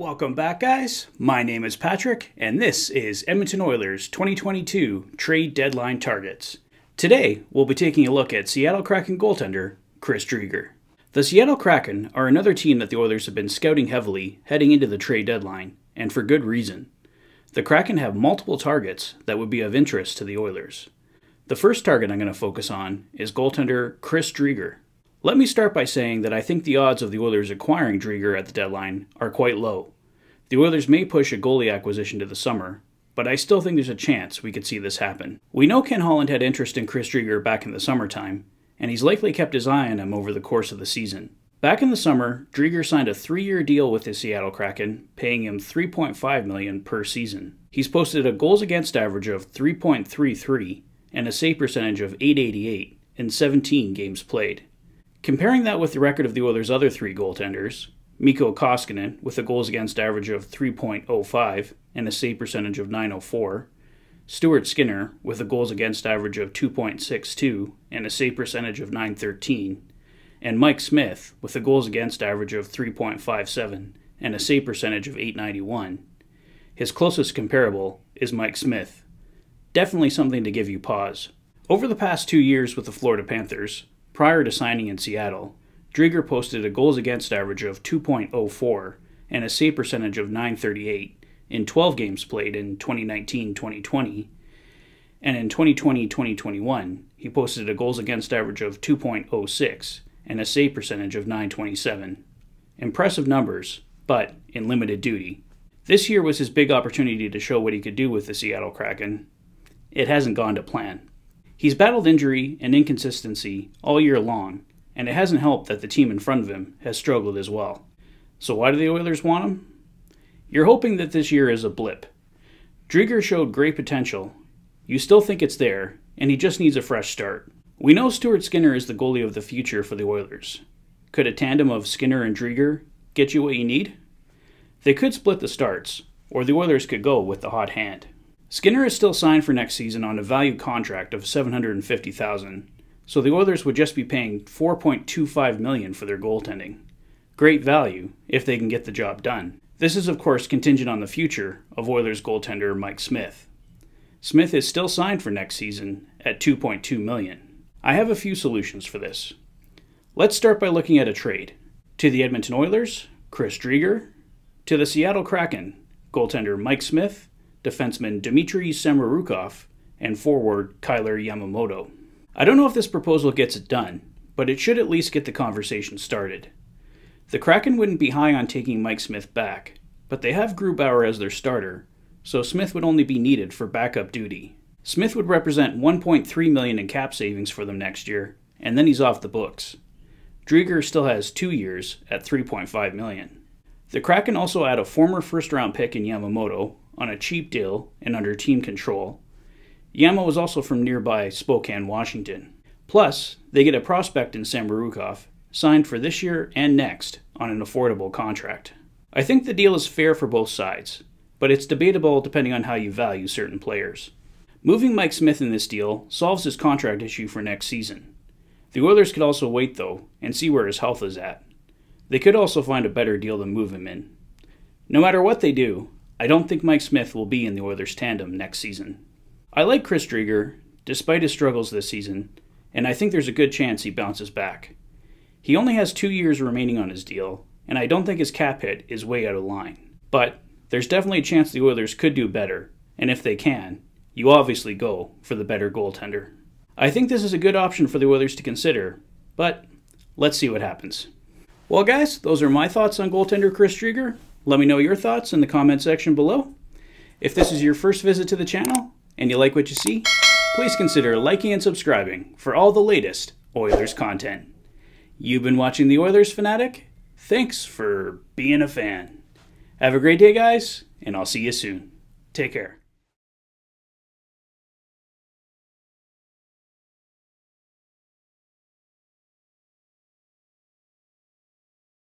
Welcome back, guys. My name is Patrick, and this is Edmonton Oilers 2022 trade deadline targets. Today, we'll be taking a look at Seattle Kraken goaltender Chris Driedger. The Seattle Kraken are another team that the Oilers have been scouting heavily heading into the trade deadline, and for good reason. The Kraken have multiple targets that would be of interest to the Oilers. The first target I'm going to focus on is goaltender Chris Driedger. Let me start by saying that I think the odds of the Oilers acquiring Driedger at the deadline are quite low. The Oilers may push a goalie acquisition to the summer, but I still think there's a chance we could see this happen. We know Ken Holland had interest in Chris Driedger back in the summertime, and he's likely kept his eye on him over the course of the season. Back in the summer, Driedger signed a 3-year deal with the Seattle Kraken, paying him $3.5 million per season. He's posted a goals against average of 3.33 and a save percentage of .888 in 17 games played. Comparing that with the record of the Oilers' other three goaltenders, Mikko Koskinen with a goals against average of 3.05 and a save percentage of .904, Stuart Skinner with a goals against average of 2.62 and a save percentage of .913, and Mike Smith with a goals against average of 3.57 and a save percentage of .891. His closest comparable is Mike Smith. Definitely something to give you pause. Over the past 2 years with the Florida Panthers, prior to signing in Seattle, Driedger posted a goals against average of 2.04 and a save percentage of .938 in 12 games played in 2019-2020, and in 2020-2021, he posted a goals against average of 2.06 and a save percentage of .927. Impressive numbers, but in limited duty. This year was his big opportunity to show what he could do with the Seattle Kraken. It hasn't gone to plan. He's battled injury and inconsistency all year long, and it hasn't helped that the team in front of him has struggled as well. So why do the Oilers want him? You're hoping that this year is a blip. Driedger showed great potential. You still think it's there, and he just needs a fresh start. We know Stuart Skinner is the goalie of the future for the Oilers. Could a tandem of Skinner and Driedger get you what you need? They could split the starts, or the Oilers could go with the hot hand. Skinner is still signed for next season on a valued contract of $750,000, so the Oilers would just be paying $4.25 million for their goaltending. Great value if they can get the job done. This is of course contingent on the future of Oilers goaltender Mike Smith. Smith is still signed for next season at $2.2 million. I have a few solutions for this. Let's start by looking at a trade. To the Edmonton Oilers, Chris Driedger. To the Seattle Kraken, goaltender Mike Smith, defenseman Dmitry Samorukov, and forward Kailer Yamamoto. I don't know if this proposal gets it done, but it should at least get the conversation started. The Kraken wouldn't be high on taking Mike Smith back, but they have Grubauer as their starter, so Smith would only be needed for backup duty. Smith would represent $1.3 million in cap savings for them next year, and then he's off the books. Driedger still has 2 years at $3.5 million. The Kraken also add a former first-round pick in Yamamoto on a cheap deal and under team control. Yama was also from nearby Spokane, Washington. Plus, they get a prospect in Samorukov, signed for this year and next on an affordable contract. I think the deal is fair for both sides, but it's debatable depending on how you value certain players. Moving Mike Smith in this deal solves his contract issue for next season. The Oilers could also wait, though, and see where his health is at. They could also find a better deal to move him in. No matter what they do, I don't think Mike Smith will be in the Oilers tandem next season. I like Chris Driedger, despite his struggles this season, and I think there's a good chance he bounces back. He only has 2 years remaining on his deal, and I don't think his cap hit is way out of line. But there's definitely a chance the Oilers could do better, and if they can, you obviously go for the better goaltender. I think this is a good option for the Oilers to consider, but let's see what happens. Well guys, those are my thoughts on goaltender Chris Driedger. Let me know your thoughts in the comment section below. If this is your first visit to the channel, and you like what you see, please consider liking and subscribing for all the latest Oilers content. You've been watching the Oilers Fanatic. Thanks for being a fan. Have a great day, guys, and I'll see you soon. Take care.